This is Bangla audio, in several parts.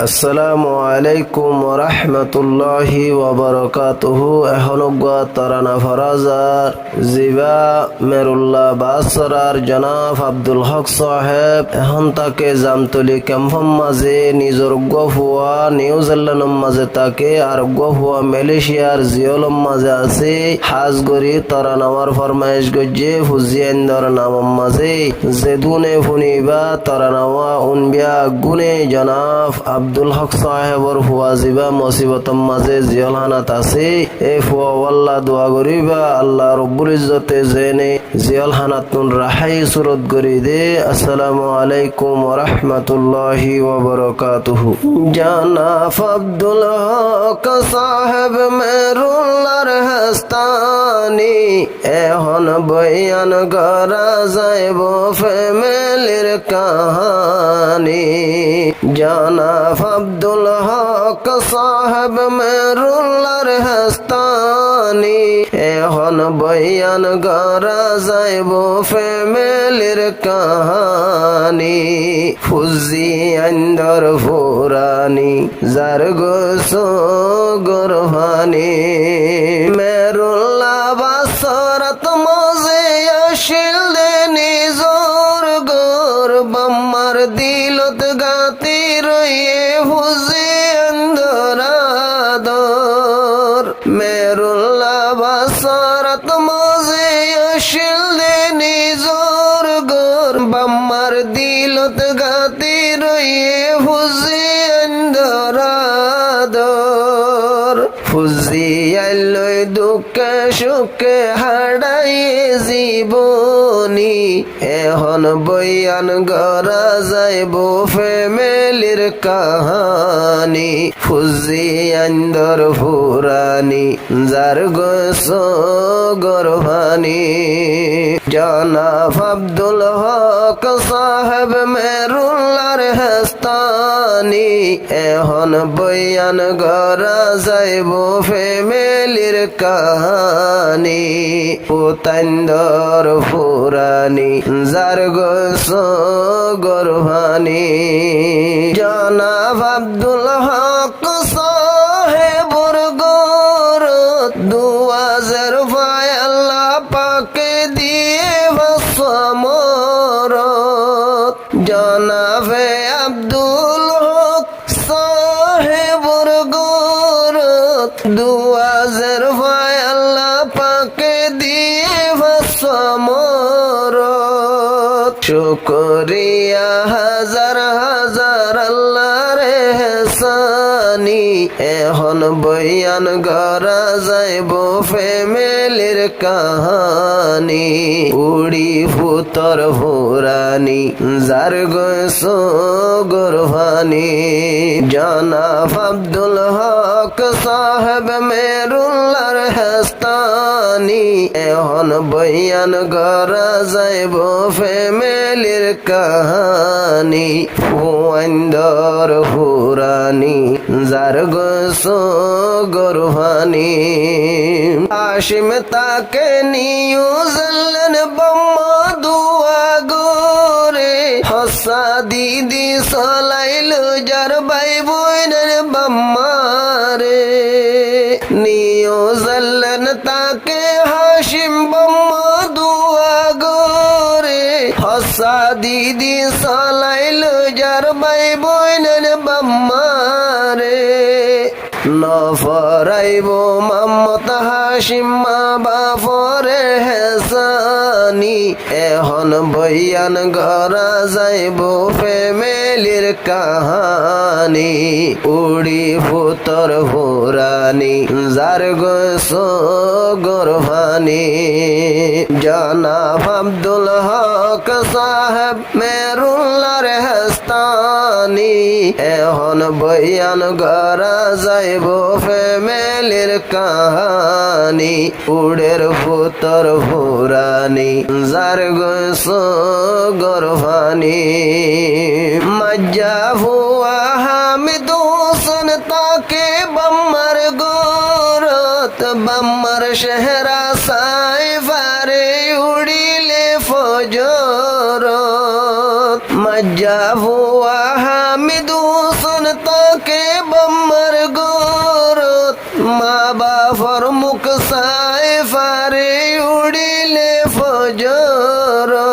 আসসালামু আলাইকুম রাহমাতুল্লাহি ওয়া বারাকাতুহু। এখন তরানা ফরাজার জিবা মেরুল্লাহ বাসরার জনাব আব্দুল হক সাহেব এখন তাকে জামতলি ক্যাম্পম মাঝে নিজর গুয়া নিউজিল্যান্ডের মাঝে তাকে আর গুয়া মালয়েশিয়ার জিওলম মাঝে আছে হাজ গরি তরানাওয়ার ফরমাইশ গজ্জে ফুজিয়ান্দর নামম মাঝে জেদুনে ফুনিবা তরানাওয়া উনবিয়া গুনে জনাব আব্দুল হক সাহেবর ফুয়া জিবা মুসিবতম মাঝে জিয়লহানাত আছে এ ফুয়া ওয়াল্লাহ দোয়া করিবা আল্লাহ রব্বুল ইজ্জতে জেনে জিয়লহানাত নুন রাহাই সুরত করি দে। আসসালামু আলাইকুম ওয়া রাহমাতুল্লাহি ওয়া বারাকাতুহু। জনাব আব্দুল হক সাহেব মেরুল্লাহর হাস্তানি এখন বয়ান করা যাইব ফ্যামিলির কাহানি। জনাব আব্দুল হক সাহেব মেরুল্লাহর হাস্তানি এখন বয়ান করা যাইব ফ্যামিলির কাহানি। ফুজি আন্দর ফুরানি যার গোসো গরহানি মেরুল্লাহ বাসরাত মজে আসিল দে নিজর গর বাম্মার দিলত গাতি রয়ে ফুজি আন্দরাদর মেরুল্লাহ বাসরাত মজে আসিল দে নিজর গর বাম্মার দিলত গাতি রয়ে ফুজি আন্দরাদর। ফুজিয়ালই দুঃখে সুখে হারাইয়ে জীবনী এখন বয়ান করা যাইব ফ্যামিলির কাহানি। ফুজিয়ান্দর ফুরানি যার গোসো গরহানি জনাব আব্দুল হক সাহেব মেরুল্লাহর হাস্তানি এখন বয়ান করা যাইব ফ্যামিলির কাহানি। পুতান্দর ফুরানি যার গোসো গরহানি জনাব আব্দুল হক সাহেবর গরত দুয়াজের ভাই আল্লাহ পাকে দিয়ে ভাসমরত। জনাবে আব্দুল হক সাহেবর গরত দুয়াজের ভাই আল্লাহ পাকে দিয়ে ভাসমরত। শুকরিয়া হাজার হাজার আল্লাহর এহসানি এখন বয়ান করা যাইব ফ্যামিলির কাহানি। উড়ি ফুতর ফুরানি যার গোসো গরহানি জনাব আব্দুল হক সাহেব মেরুল্লাহর হাস্তানি এখন বয়ান করা যাইব ফ্যামিলির কাহানি। ফুয়ান্দর ফুরানি যার গোসো গরহানি হাশিম তাকে নিউজিল্যান্ড বাম্মা দুয়া গোরে হসা দিদি সলাইল যার ভাই বোনের বাম্মারে নিউজিল্যান্ড তাকে হাশিম বাম্মা দুয়া গোরে হসা দিদি সলাইল যার ভাই বোনের বাম্মারে নফরাইব মাম্মত হাশিম মা বাপরে হেসানি এখন বয়ান করা যাইব ফ্যামিলির কাহানি। উড়ি ফুতর ফুরানি যার গোসো গরহানি জনাব আব্দুল হক সাহেব মেরুল্লাহর হাস্তানি এখন বয়ান করা যাইব ফ্যামিলির কাহানি। উড়ের ফুতর ফুরানি যার গোসো গরহানি মজ্জা ফুয়া হামিদ হোসেন তাকে বাম্মার গোরত বাম্মার শেহরা সাইফারে উড়িলে ফজরত মজ্জা ফুয়া হামিদ হোসেন থাকে বাম্মার গরত মা বাফর মুখ চাই ফারে উড়িলে ফজরত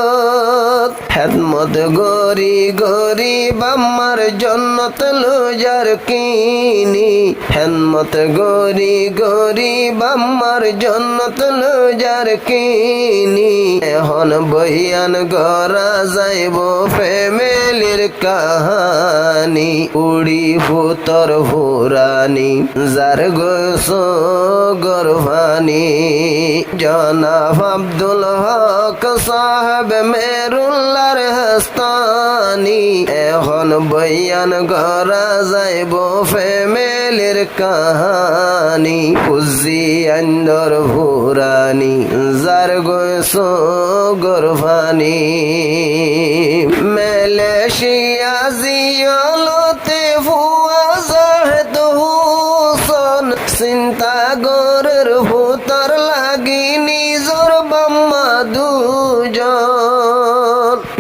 হেদমত গরি গরি বাম্মার জন্নত লোজার কিনি হেদমত গরি গরি বাম্মার জন্নত লোজার কিনি এখন বইয়ান গড়া যাইব ফ্যামিলির কাহানি উড়ি ভূতর ভুরানি যার গোস গরভানি জনাব আব্দুল হক সাহেব মেরুল্লার হস্তানি এখন বইয়ান গড়া যাইব ফ্যামিলির কাহানি উজি আন্দর ভুরানি যার গোস গরভানি মালয়েশিয়া জিয়ালতে ফুয়া জাহেদ হুসন চিন্তা গরের ভূতর লাগি নিজর বাম্মা দুজন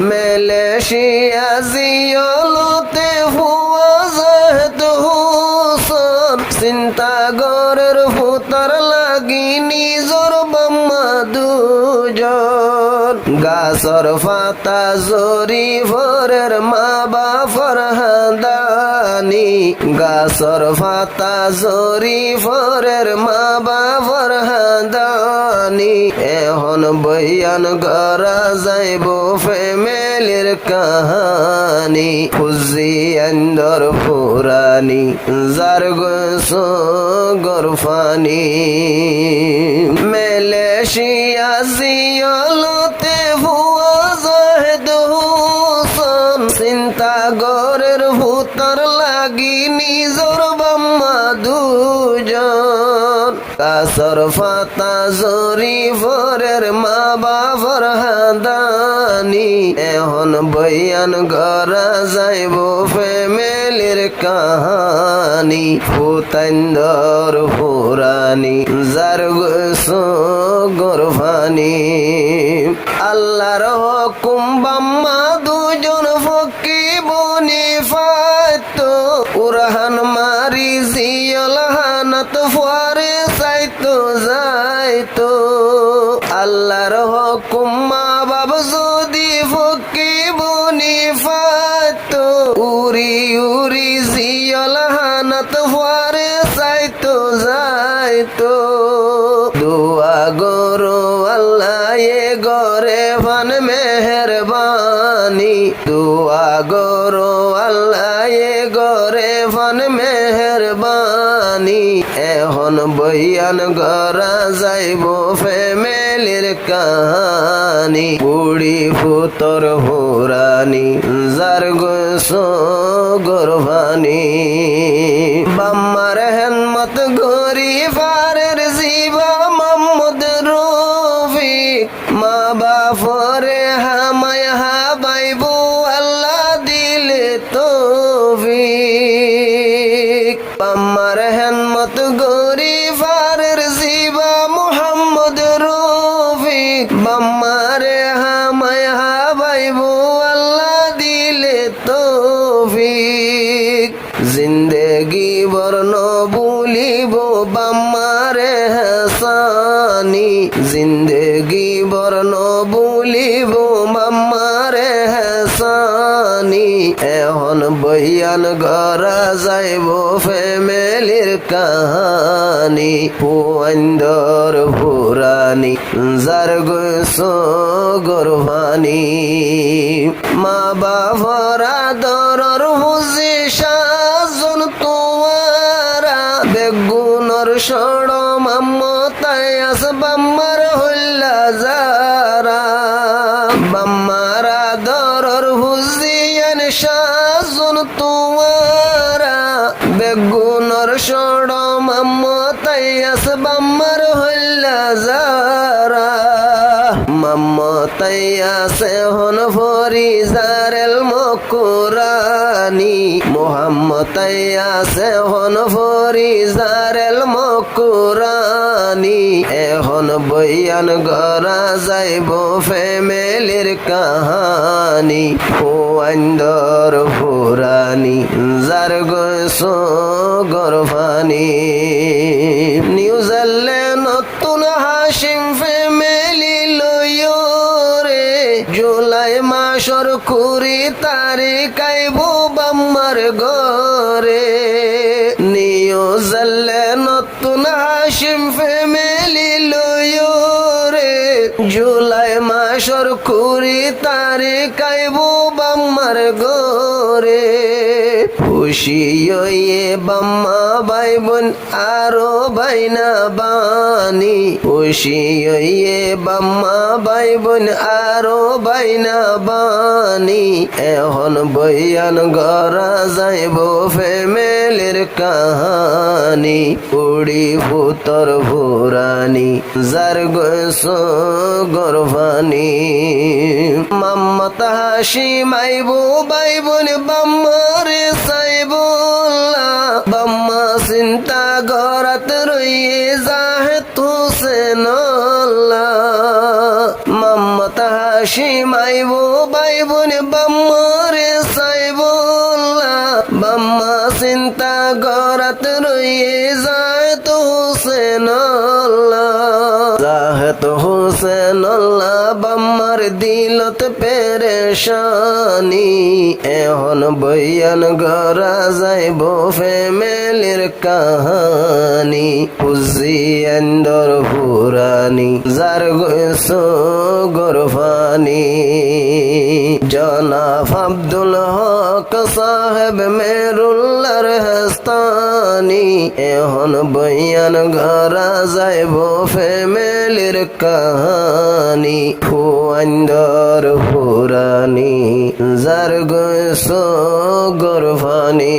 মালয়েশিয়া জিয়ালতে ফুয়া জাহেদ হুসন চিন্তা গরের ভূতর লাগি নিজর বাম্মা দুজন গাছর ফাতা জরি ভরের মা বাফর হাদানি গাছর ফাতা জরি ভরের মা বাফর হাদানি এখন বইয়ান গড়া যাইব ফ্যামিলির কাহানি খুজি আন্দর ফুরানি যার গোস গরফানি মালয়েশিয়া জিয়ালতে ফুয়া জাহেদ হুসন চিন্তা গরের ভূতর লাগি নিজর বাম্মা দুজন কাসর ফাতা জরি ভরের মা বাফর হাদানি এখন বইয়ান গড়া যাইব ফ্যামিলির কাহানি ভূতান্দর ফুরানি যার গোস গরভানি আল্লাহর হুকুম বাম্মা দুজন ফকি বনি ফাত উরহান মারি জিয়ল হানাত ফুয়ারে সাইতো যাইতো আল্লাহর হুকুম মা বাব যদি ফকি বনি ফাত উরি উরি জিয়ল হানাত ফুয়ারে সাইতো যাইতো দুয়া গরো আল্লাহ এ গরে ভান মেহরবানি দুয়া গরো আল্লাহ এ গরে ভান মেহরবানি এখন বইয়ান গড়া যাইব ফ্যামিলির কাহানি বুড়ি ফুতর হুরানি যার গোস গরভানি বাম্মার হেনমত গরি ফারের জীবা মোহাম্মদ রফিক মা বাফরে হামায় হাবাইব আল্লাহ দিলে তৌফিক বাম্মার হেনমত গরি ফারের জীবা মোহাম্মদ রফিক বাম্মারে হামায় হাবাইব আল্লাহ দিলে তৌফিক জিন্দেগি বর্ণ ভুলিব বাম্মারে হাসানি জিন্দেগি বর্ণ ভুলিব বাম্মারে হাসানি এখন বইয়ান গড়া যাইব ফ্যামিলির কাহানি পুয়ান্দর ফুরানি যার গোস গরভানি মা বাফরা দরর হুজি সাজন তোমারা বেগুনর সড় মাম্মতায় আস বাম্মার হল্লা যারা বাম্মারা দরর হুজিয়ান সাজন তোমারা বেগুনর সড় মাম্মতায় আস বাম্মার হল্লা যারা মাম্মত তাইয়াছে হন ফরিজারেল মকুরানি মোহাম্মদ তাইয়াছে হন ফরিজারেল মকুরানি এখন বয়ান গড়া যাইব ফ্যামিলির কাহানি ফুয়ান্দর ফুরানি যার গছ গরফানি নিউজেলে নতুন হাসিম ফ্যামিলি লইও রে জুলাই মাসর 20 তারিখ আইব বাম্মার ঘরে নিউজেলে নতুন হাসিম ফ্যামিলি লইও রে জুলাই মাসর 20 তারিখ আইব বাম্মার ঘরে খুশি হইয়ে বাম্মা ভাই বোন আরো বাইনা বানি খুশি হইয়ে বাম্মা ভাই বোন আরো বাইনা বানি এখন বয়ান গড়া যাইব ফ্যামিলির কাহানি উড়ি ভূতর ভুরানি যার গছ গরফানি মাম্মত হাসিম আইব ভাই বোন বাম্মারে সাইবুল্লাহ বাম্মা চিন্তা গড়াত রইয়ে জাহেদ হুসেনুল্লাহ মাম্মত হাসিম আইব ভাই বোন বাম্মারে সাইবুল্লাহ বাম্মা চিন্তা গড়াত রইয়ে জাহেদ হুসেনুল্লাহ জাহেদ হুসেনুল্লাহ বাম্মার দিলত পেরেশানি এখন বয়ান গড়া যাইব ফ্যামিলির কাহানি হুজিয়ান্দর ফুরানি যার গছ গরফানি জনাব আব্দুল হক সাহেব মেরুল্লার হস্তানি এখন বয়ান গড়া যাইব ফ্যামিলির কাহানি ফুয়ান্দর ফুরানি যার গছ গরফানি